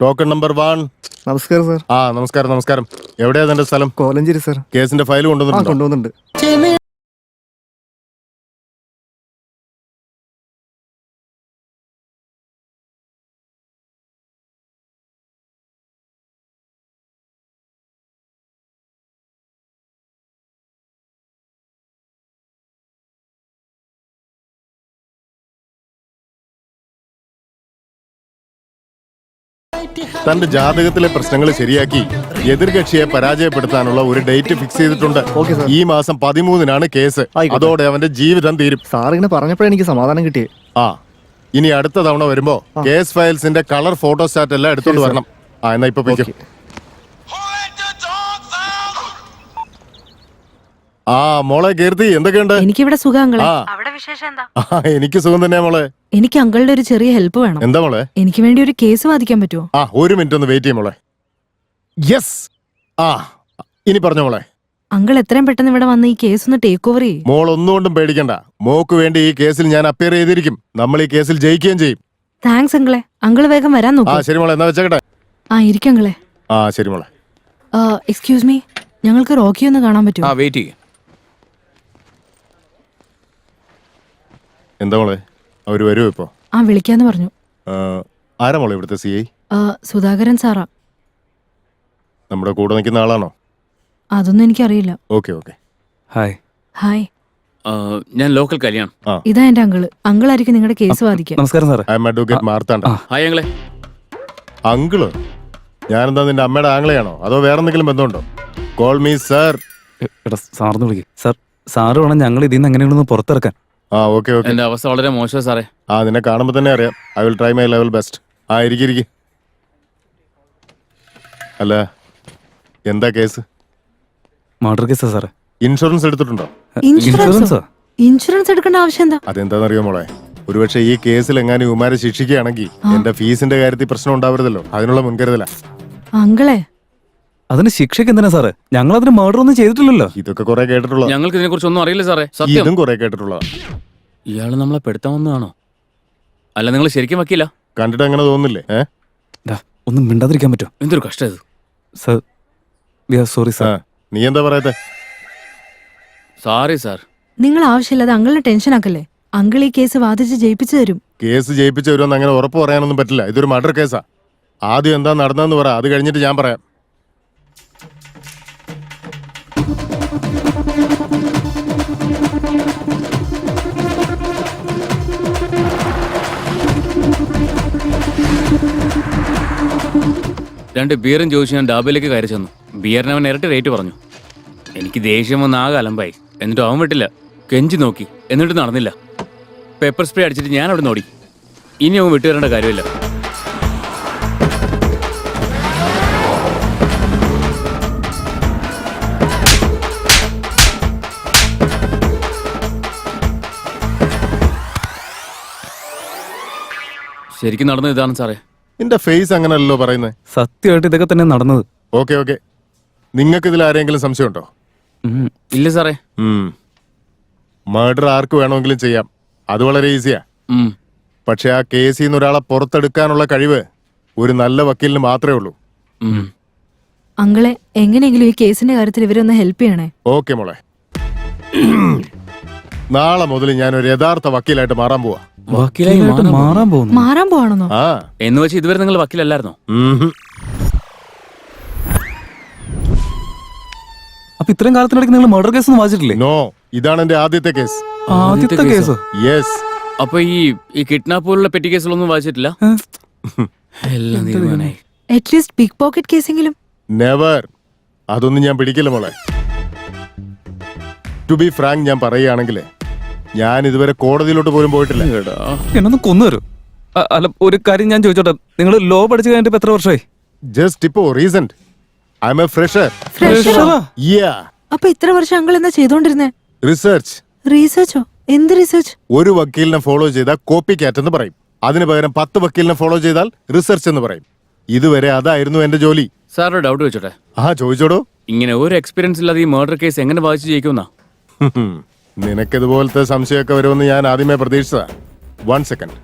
Token number 1. നമസ്കാരം sir. നമസ്കാരം നമസ്കാരം. എവിടെയാ തന്റെ സ്ഥലം? കോലഞ്ചേരി സാർ. കേസിന്റെ ഫയൽ കൊണ്ടുവന്നുണ്ട്. തന്റെ ജാതകത്തിലെ പ്രശ്നങ്ങൾ ശരിയാക്കി എതിർകക്ഷിയെ പരാജയപ്പെടുത്താനുള്ള ഒരു ഡേറ്റ് ഫിക്സ് ചെയ്തിട്ടുണ്ട്. ഈ മാസം 13-നാണ് കേസ്. അതോടെ അവന്റെ ജീവിതം തീരും. സാർ ഇങ്ങനെ പറഞ്ഞപ്പോഴേ എനിക്ക് സമാധാനം കിട്ടിയേ. ഇനി അടുത്ത തവണ വരുമ്പോ കേസ് ഫയൽസിന്റെ കളർ ഫോട്ടോസ്റ്റാറ്റ് എല്ലാം എടുത്തോണ്ട് വരണം. എന്നാ ഇപ്പൊ പോയിക്കോ. മോളെ കീർത്തി, എന്തൊക്കെയുണ്ട്? എനിക്കിവിടെ സുഖങ്ങളെ. അവിടെ വിശേഷം എന്താ? എനിക്ക് സുഖം തന്നെയാ മോളെ. എനിക്ക് അങ്കിളുടെ ഒരു ചെറിയ ഹെൽപ്പ് വേണം. എന്താ മോളെ? എനിക്ക് വേണ്ടി ഒരു കേസ് വാദിക്കാൻ പറ്റുമോ? ഒരു മിനിറ്റ് ഒന്ന് വെയിറ്റ് ചെയ്യ മോളെ. യെസ്. ഇനി പറഞ്ഞോ മോളെ. അങ്കിൾ എത്രയും പെട്ടെന്ന് ഇവിടെ വന്ന് ഈ കേസ് ഒന്ന് ടേക്ക് ഓവർ ചെയ്യും. മോൾ ഒന്നുകൊണ്ടും പേടിക്കണ്ട. മോക്ക് വേണ്ടി ഈ കേസിൽ ഞാൻ അപ്പിയർ ചെയ്തിരിക്കും. നമ്മൾ ഈ കേസിൽ ജയിക്കുകയും ചെയ്യും. താങ്ക്സ് അങ്കിളെ. അങ്കിൾ വേഗം വരാൻ നോക്കൂ. ശരി മോളെ, എന്നാ വെച്ചേക്കട്ടെ. ഇരിക്കങ്ങളെ. ശരി മോളെ. എക്സ്ക്യൂസ് മീ, ഞങ്ങൾക്ക് റോക്കി ഒന്ന് കാണാൻ പറ്റുമോ? വെയിറ്റ് ചെയ്യ. എന്താ മോളെ, അവര് വരുമോ ഇപ്പോ? വിളിക്കാന്ന് പറഞ്ഞു. ആരാ മോളെ ഇവിടുത്തെ CI? സുധാകരൻ സാറാ. നമ്മുടെ കൂടെ നിൽക്കുന്ന ആളാണോ? അതൊന്നും എനിക്കറിയില്ല. Okay okay. ഹായ്. ഹായ്. ഞാൻ ലോക്കൽ കല്യാൺ. ഇതാ എന്റെ അങ്കിൾ ആയിരിക്കും നിങ്ങളുടെ കേസ് വാദിക്കാൻ. നമസ്കാരം sir. I M advocate Marthanda. Hi അങ്കിളെ. അങ്കിള്? ഞാനെന്താ നിന്റെ അമ്മയുടെ ആംഗ്ലയാണോ അതോ വേറെ എന്തെങ്കിലും ബന്ധമുണ്ടോ? Call me sir. സാറിന് വിളിക്കും. സാറ് വേണം ഞങ്ങൾ ഇതിന്ന് എങ്ങനെയാണെന്ന് പുറത്തിറക്കാൻ. Okay okay. എന്റെ അവസ്ഥ വളരെ മോശം സാറേ. നിന്നെ കാണുമ്പോ തന്നെ അറിയാം. I will try my level best. ഇരിക്കി. അല്ല, എന്താ കേസ്? മർഡർ കേസാ സാറേ. ഇൻഷുറൻസ് എടുത്തിട്ടുണ്ടോ? ഇൻഷുറൻസ് എടുക്കേണ്ട ആവശ്യം എന്താ? അതെന്താണെന്നറിയോ മോളെ, ഒരുപക്ഷെ ഈ കേസിൽ എങ്ങാനും ഇവന്മാരെ ശിക്ഷിക്കുകയാണെങ്കിൽ എന്റെ ഫീസിന്റെ കാര്യത്തിൽ പ്രശ്നം ഉണ്ടാവരുതല്ലോ. അതിനുള്ള മുൻകരുതല. അങ്കിളെ, അതിന് ശിക്ഷയ്ക്ക് എന്തിനാ സാറേ? ഞങ്ങൾ അതിന് മർഡർ ഒന്നും ചെയ്തിട്ടില്ലല്ലോ. ഇതൊക്കെ കുറെ കേട്ടിട്ടുള്ള. ഞങ്ങൾക്ക് ഇതിനെ കുറിച്ച് ഒന്നും അറിയില്ല സാറേ. ഇതും കുറെ കേട്ടിട്ടുള്ള. ഇയാള് നമ്മളെ പെടുത്താൻ വന്നതാണോ? അല്ല, നിങ്ങൾ ശരിക്കും വക്കീല? കണ്ടിട്ട് അങ്ങനെ തോന്നുന്നില്ലേ? ഒന്നും മിണ്ടാതിരിക്കാൻ പറ്റുമോ? എന്തൊരു കഷ്ടം ഇത്. Sir, we are sorry sir. നീ എന്താ പറയത്തെ? Sorry sir. നിങ്ങൾ ആവശ്യമില്ലാതെ അങ്കിളിനെ ടെൻഷൻ ആക്കല്ലേ. അങ്കിൾ ഈ കേസ് വാദിച്ച് ജയിപ്പിച്ചു തരും. കേസ് ജയിപ്പിച്ചു തരുമെന്ന് അങ്ങനെ ഉറപ്പ് പറയാനൊന്നും പറ്റില്ല. ഇതൊരു മർഡർ കേസാ. ആദ്യം എന്താ നടന്നതെന്ന് പറ, അത് കഴിഞ്ഞിട്ട് ഞാൻ പറയാം. രണ്ട് ബിയറും ചോദിച്ചു ഞാൻ ഡാബയിലേക്ക് കയറി ചെന്നു. ബിയറിന് അവൻ ഇരട്ടി റേറ്റ് പറഞ്ഞു. എനിക്ക് ദേഷ്യം വന്ന് ആകെ അലമ്പായി. എന്നിട്ട് അവൻ വിട്ടില്ല. കെഞ്ചി നോക്കി, എന്നിട്ട് നടന്നില്ല. പെപ്പർ സ്പ്രേ അടിച്ചിട്ട് ഞാൻ അവിടെ നോടി. ഇനി അവൻ വിട്ടുതരേണ്ട കാര്യമില്ല. ശരിക്കും നടന്നത് ഇതാണ് സാറേ. നിന്റെ ഫേസ് അങ്ങനല്ലോ പറയുന്നത്. സത്യമായിട്ട് ഇതൊക്കെ തന്നെ നടന്നത്. Okay okay. നിങ്ങൾക്ക് ഇതിൽ ആരെങ്കിലും സംശയമുണ്ടോ? ഇല്ല സാറേ. മർഡർ ആർക്ക് വേണമെങ്കിലും ചെയ്യാം. അത് വളരെ ഈസിയാ. പക്ഷെ ആ കേസിൽ നിന്ന് ഒരാളെ പുറത്തെടുക്കാനുള്ള കഴിവ് ഒരു നല്ല വക്കീലിന് മാത്രമേ ഉള്ളൂ. അങ്കിളെ, എങ്ങനെയെങ്കിലും ഈ കേസിന്റെ കാര്യത്തിൽ ഇവരൊന്ന് ഹെൽപ്പ് ചെയ്യണേ. ഓക്കെ മോളെ. നാളെ മുതൽ ഞാൻ ഒരു യഥാർത്ഥ വക്കീലായിട്ട് മാറാൻ പോവാ. മാറാൻ പോവാണെന്നോ? എന്ന് വെച്ച് ഇതുവരെ നിങ്ങൾ വക്കീലല്ലായിരുന്നോ? അപ്പൊ ഇത്രയും കാലത്തിനിടയ്ക്ക് നിങ്ങൾ മർഡർ കേസ് ഒന്നും വായിച്ചിട്ടില്ലേ? നോ, ഇതാണ് എന്റെ ആദ്യത്തെ കേസ്. ആദ്യത്തെ കേസ്? യെസ്. അപ്പൊ ഈ കിഡ്നാപ്പ് പോലുള്ള പെറ്റി കേസുകളൊന്നും വായിച്ചിട്ടില്ല? അറ്റ്ലീസ്റ്റ് പിഗ് പോക്കറ്റ് കേസെങ്കിലും? നെവർ. അതൊന്നും ഞാൻ പിടിക്കില്ല മോളെ. ടു ബി ഫ്രാങ്ക്, ഞാൻ പറയുകയാണെങ്കിൽ ഞാൻ ഇതുവരെ കോടതിയിലോട്ട് പോലും പോയിട്ടില്ല. എന്നൊന്ന് കൊന്നുവരും. അല്ല, ഒരു കാര്യം ഞാൻ ചോദിച്ചോട്ടെ, നിങ്ങൾ ലോ പഠിച്ചു കഴിഞ്ഞിട്ട് എത്ര വർഷമായി? ജസ്റ്റ് ഇപ്പോ recent. I am a fresher. അപ്പൊ ഇത്ര വർഷം അങ്കിൾ എന്താ ചെയ്തോണ്ടിരുന്നേ? റിസർച്ച്. റിസർച്ചോ? എന്ത് റിസർച്ച്? ഒരു വക്കീലിനെ ഫോളോ ചെയ്താൽ കോപ്പി കാറ്റ് എന്ന് പറയും. അതിന് പകരം 10 വക്കീലിനെ ഫോളോ ചെയ്താൽ റിസർച്ച് എന്ന് പറയും. ഇതുവരെ അതായിരുന്നു എന്റെ ജോലി. സാർ, ഡൗട്ട് വെച്ചോട്ടെ? ചോദിച്ചോടോ. ഇങ്ങനെ ഒരു എക്സ്പീരിയൻസ് ഇല്ലാതെ ഈ മർഡർ കേസ് എങ്ങനെ വായിച്ചു ജയിക്കുമെന്നാ? നിനക്കിതുപോലത്തെ സംശയമൊക്കെ വരുമെന്ന് ഞാൻ ആദ്യമേ പ്രതീക്ഷിച്ചതാ. 1 സെക്കൻഡ്.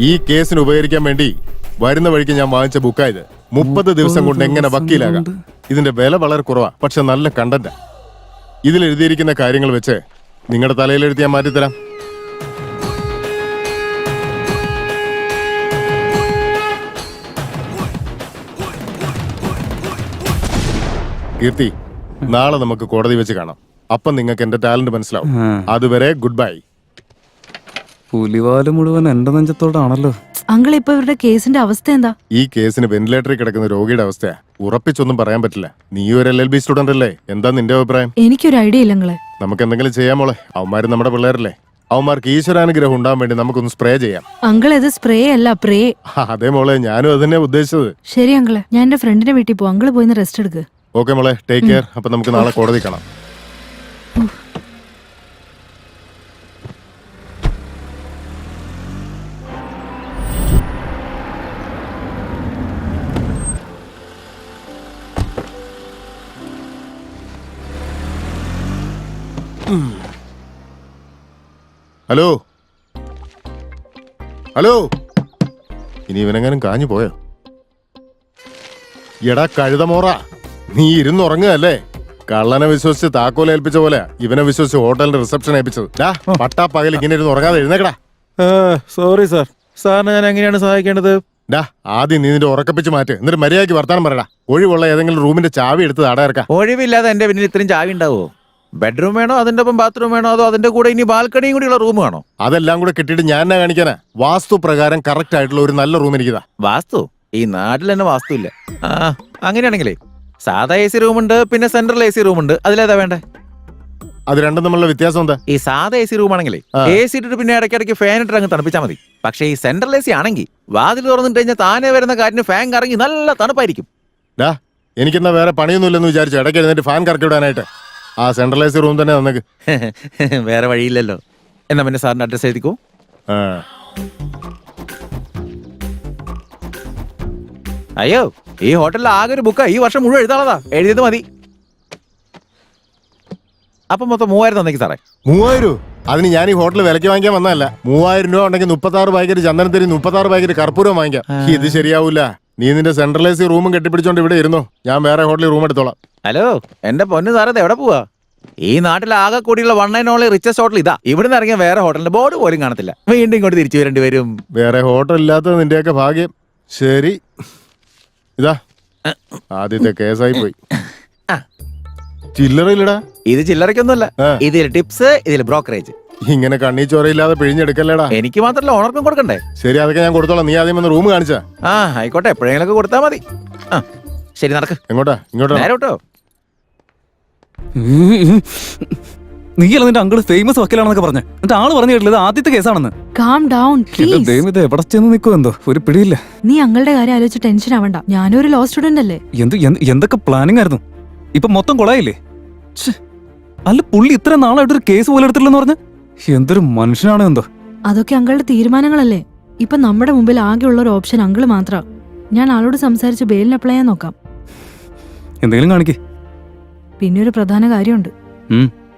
ഈ കേസിന് ഉപകരിക്കാൻ വേണ്ടി വരുന്ന വഴിക്ക് ഞാൻ വാങ്ങിച്ച ബുക്കായത്. 30 ദിവസം കൊണ്ട് എങ്ങനെ വക്കീലാകാം. ഇതിന്റെ വില വളരെ കുറവാ, പക്ഷെ നല്ല കണ്ടന്റാ. ഇതിൽ എഴുതിയിരിക്കുന്ന കാര്യങ്ങൾ വെച്ച് നിങ്ങളുടെ തലയിലെഴുതി ഞാൻ മാറ്റിത്തരാം. കീർത്തി, നാളെ നമുക്ക് കോടതി വെച്ച് കാണാം. അപ്പം നിങ്ങൾക്ക് എന്റെ ടാലന്റ് മനസ്സിലാവും. അതുവരെ ഗുഡ് ബൈ. പുലിവാല് മുഴുവൻ എന്റെ നെഞ്ചത്തോടാണല്ലോ. അങ്കിൾ ഇപ്പൊ ഇവരുടെ കേസിന്റെ അവസ്ഥ എന്താ? ഈ കേസിന് വെന്റിലേറ്ററിൽ കിടക്കുന്ന രോഗിയുടെ അവസ്ഥയാ. ഉറപ്പിച്ചൊന്നും പറയാൻ പറ്റില്ല. നീ ഒരു LLB സ്റ്റുഡന്റ് അല്ലേ? എന്താ നിന്റെ അഭിപ്രായം? എനിക്കൊരു ഐഡിയ ഇല്ല അങ്ങളെ. നമുക്ക് എന്തെങ്കിലും ചെയ്യാൻ മോളെ. അവന്മാര് നമ്മുടെ പിള്ളേരല്ലേ. അവന്മാർക്ക് ഈശ്വരാനുഗ്രഹം ഉണ്ടാവാൻ വേണ്ടി നമുക്കൊന്ന് സ്പ്രേ ചെയ്യാം. അങ്കിൾ ഇത് സ്പ്രേ അല്ല, പ്രേ. അതേ മോളെ, ഞാനും അത് തന്നെ ഉദ്ദേശിച്ചത്. ശരി അങ്കിള്, ഞാൻ എന്റെ ഫ്രണ്ടിന്റെ വീട്ടിൽ പോകും. അങ്കിള് പോയിന്ന് റെസ്റ്റ് എടുക്ക്. ഓക്കെ മോളെ, ടേക്ക് കെയർ. അപ്പൊ നമുക്ക് നാളെ കോടതി കാണാം. ഹലോ ഹലോ, ഇനി ഇവനെങ്ങാനും കാഞ്ഞു പോയോ? എടാ കഴുതമോറ, നീ ഇരുന്നുറങ്ങുകയല്ലേ? കള്ളനെ വിശ്വസിച്ച് താക്കോൽ ഏൽപ്പിച്ച പോലെ ഇവനെ വിശ്വസിച്ച് ഹോട്ടലിന്റെ റിസപ്ഷൻ ഏൽപ്പിച്ചത്. പട്ടാ പകൽ ഇങ്ങനെ ഇരുന്ന് ഉറങ്ങാതെ എഴുന്നേക്കടാ. Sorry sir. സാറിനെ ഞാൻ എങ്ങനെയാണ് സഹായിക്കേണ്ടത്? ആദ്യം നീ നിന്റെ ഉറക്കപ്പിച്ച് മാറ്റ്, എന്നിട്ട് മര്യാദയ്ക്ക് വർത്താനം പറയടാ. ഒഴിവുള്ള ഏതെങ്കിലും റൂമിന്റെ ചാവി എടുത്ത് അടയറക്കാം. ഒഴിവില്ലാതെ എന്റെ പിന്നിൽ ഇത്രയും ചാവി ഉണ്ടാവോ? ബെഡ്റൂം വേണോ, അതിന്റെ ഒപ്പം ബാത്റൂം വേണോ, അതോ അതിന്റെ കൂടെ ഇനി ബാൽക്കണിയും കൂടിയുള്ള റൂം വേണോ? അതെല്ലാം കൂടെ കിട്ടിയിട്ട് ഞാൻ എന്നാ കാണിക്കാനാ? വാസ്തു പ്രകാരം കറക്റ്റ് ആയിട്ടുള്ള ഒരു നല്ല റൂം എനിക്കിതാ. വാസ്തു? ഈ നാട്ടിൽ തന്നെ വാസ്തു ഇല്ല. അങ്ങനെയാണെങ്കിലേ സാധാ AC റൂമുണ്ട്, പിന്നെ സെൻട്രൽ AC റൂമുണ്ട്. അതിലേതാ വേണ്ടേ? അത് രണ്ടും തമ്മിലുള്ള വ്യത്യാസം എന്താ? ഈ സാധാ AC റൂം ആണെങ്കിലേ AC ഇട്ടിട്ട് പിന്നെ ഇടയ്ക്കിടയ്ക്ക് ഫാൻ ഇട്ട് അങ്ങ് തണുപ്പിച്ചാൽ മതി. പക്ഷേ ഈ സെൻട്രൽ AC ആണെങ്കിൽ വാതിൽ തുറന്നിട്ട് കഴിഞ്ഞാൽ താനെ വരുന്ന കാറ്റിന് ഫാൻ കറങ്ങി നല്ല തണുപ്പായിരിക്കും. എനിക്കെന്നാ വേറെ പണിയൊന്നുമില്ലെന്ന് വിചാരിച്ചു ഇടയ്ക്ക് എഴുന്നേറ്റ് ഫാൻ കറക്കി വിടാനായിട്ട്. ആ സെൻട്രൽ AC റൂം തന്നെ തന്നേക്ക്. വേറെ വഴിയില്ലല്ലോ. എന്നാ പിന്നെ സാറിന്റെ അഡ്രസ് എഴുതിക്കോ. അയ്യോ, ഈ ഹോട്ടലിൽ ആകെ ഒരു ബുക്കാ. ഈ വർഷം മുഴുവൻ എഴുതാളതാ. എഴുതിയത് മതി. അപ്പൊ മൊത്തം 3000 തന്നേക്ക് സാറേ. 3000? അതിന് ഞാൻ ഈ ഹോട്ടൽ വിലക്ക് വാങ്ങിക്കാൻ വന്നതല്ല. 3000 രൂപ ഉണ്ടെങ്കിൽ 36 പാക്കറ്റ് ചന്ദനത്തിരി, 36 പാക്കറ്റ് കർപ്പൂരം വാങ്ങിക്കാം. ഇത് ശരിയാവൂല. നീ നിന്റെ സെൻട്രൽ AC റൂമും കെട്ടിപ്പിടിച്ചോണ്ട് ഇവിടെ ഇരുന്നോ. ഞാൻ വേറെ ഹോട്ടലിൽ റൂം എടുത്തോളാം. ഹലോ, എന്റെ പൊന്നു സാറേ, എവിടെ പോവാ? ഈ നാട്ടിൽ ആകെ കൂടിയുള്ള 1 and only റിച്ചസ്റ്റ് ഹോട്ടൽ ഇതാ. ഇവിടുന്ന് ഇറങ്ങിയ വേറെ ഹോട്ടലിന്റെ ബോർഡ് പോലും കാണത്തില്ല. വീണ്ടും ഇങ്ങോട്ട് തിരിച്ചു വരേണ്ടി വരും. വേറെ ഹോട്ടൽ ഇല്ലാത്തത് നിന്റെയൊക്കെ ഭാഗ്യം. ശരി, ഇതാ ആദ്യത്തെ കേസായി പോയി. ചില്ലറയില്ലടാ. ഇത് ചില്ലറയ്ക്കൊന്നുമല്ല. ഇതിൽ ടിപ്സ്, ഇതിൽ ബ്രോക്കറേജ്. ഇങ്ങനെ കണ്ണീ ചോരയില്ലാതെ പിഴിഞ്ഞെടുക്കല്ലേടാ. എനിക്ക് മാത്രമല്ല, ഓണർക്കും കൊടുക്കണ്ടേ? ശരി, അതൊക്കെ ഞാൻ കൊടുത്തോളാം. നീ ആദ്യം വന്ന് റൂം കാണിച്ചാ. ആയിക്കോട്ടെ, എപ്പോഴെങ്കിലും കൊടുത്താൽ മതി. ശരി, നടക്ക്. എങ്ങോട്ടാ? ഇങ്ങോട്ടാ? നേരോട്ടോ. നീയല്ല നിന്റെ അങ്കിള് ഫേമസ് വക്കീലാണെന്നൊക്കെ പറഞ്ഞ്, എന്നിട്ട് ആള് പറഞ്ഞു കേട്ടില്ല ആദ്യത്തെ കേസാണെന്ന്. Calm down please. ദൈവം, ഇത് എവിടെ ചെന്ന് നിൽക്കുമോ എന്തോ ഒരു പിടിയില്ല. നീ അങ്ങളുടെ കാര്യം ആലോചിച്ച് ടെൻഷൻ ആവണ്ട. ഞാനൊരു ലോ സ്റ്റുഡന്റ് അല്ലേ. എന്തൊക്കെ പ്ലാനിങ് ആയിരുന്നു. ഇപ്പൊ മൊത്തം കൊളായില്ലേ? അല്ല, പുള്ളി ഇത്ര നാളായിട്ടൊരു കേസ് പോലെ എടുത്തില്ലെന്ന് പറഞ്ഞ് എന്തൊരു മനുഷ്യനാണ് എന്തോ. അതൊക്കെ അങ്കളുടെ തീരുമാനങ്ങളല്ലേ. ഇപ്പൊ നമ്മുടെ മുമ്പിൽ ആകെയുള്ള ഒരു ഓപ്ഷൻ അങ്കിള് മാത്രം. ഞാൻ ആളോട് സംസാരിച്ച് ബെയിലിന് അപ്ലൈ ചെയ്യാൻ നോക്കാം. എന്തെങ്കിലും കാണിക്കേ. പിന്നെ ഒരു പ്രധാന കാര്യമുണ്ട്.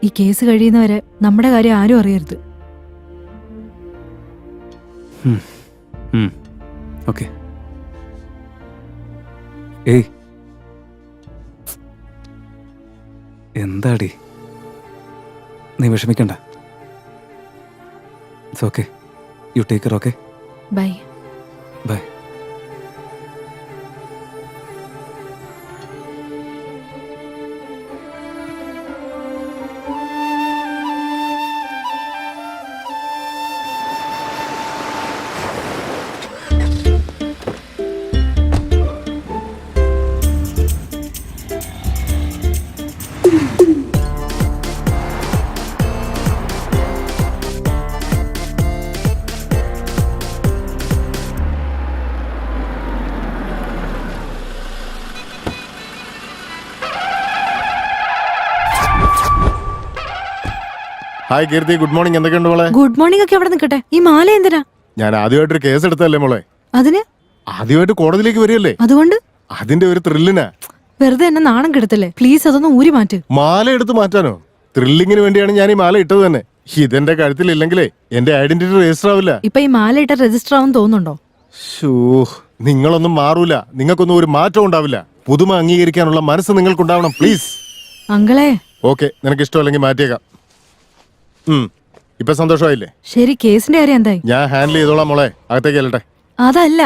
ഈ കേസ് കഴിയുന്നവരെ നമ്മുടെ കാര്യം ആരും അറിയരുത്. ഓക്കെ. ഏയ്, എന്താടി നീ വിഷമിക്കണ്ട. It's okay. You take care. Okay, bye. Bye. Hi Keerthi, good morning. എന്തൊക്കെയുണ്ട് മോളെ? ഗുഡ് മോർണിംഗ് ഒക്കെ അവിടെ നിൽക്കട്ടെ. ഈ മാല എന്തിനാ? ഞാൻ ആദ്യമായിട്ടൊരു കേസ് എടുത്തല്ലേ മോളെ. അതിന്? ആദ്യമായിട്ട് കോടതിയിലേക്ക് വരികയല്ലേ, അതുകൊണ്ട് അതിന്റെ ഒരു ത്രില്ലിനാ. വെറുതെ എന്നെ നാണം കെടുത്തല്ലേ. പ്ലീസ് അതൊന്ന് ഊരി മാറ്റ്. മാല എടുത്ത് മാറ്റാനോ? ത്രില്ലിങ്ങിന് വേണ്ടിയാണ് ഞാൻ ഈ മാല ഇട്ടത് തന്നെ. ഇതെന്റെ കഴുത്തിലില്ലെങ്കിലേ എന്റെ ഐഡന്റിറ്റി രജിസ്റ്റർ ആവില്ല. ഇപ്പൊ ഈ മാലയിട്ട രജിസ്റ്റർ ആവും തോന്നുന്നുണ്ടോ? ഷൂ, നിങ്ങളൊന്നും മാറൂല. നിങ്ങൾക്കൊന്നും ഒരു മാറ്റം ഉണ്ടാവില്ല. പുതുമ അംഗീകരിക്കാനുള്ള മനസ്സ് നിങ്ങൾക്കുണ്ടാവണം, പ്ലീസ്. അങ്കിളെ ഓക്കെ, നിനക്ക് ഇഷ്ടമല്ലെങ്കിൽ മാറ്റിയേക്കാം. ഇപ്പൊ സന്തോഷമായില്ലേ? ശരി, കേസിന്റെ കാര്യം എന്തായി? ഞാൻ ഹാൻഡിൽ ചെയ്തോളാം മോളെ. അകത്തേക്ക് ചെല്ലട്ടെ. അതല്ല,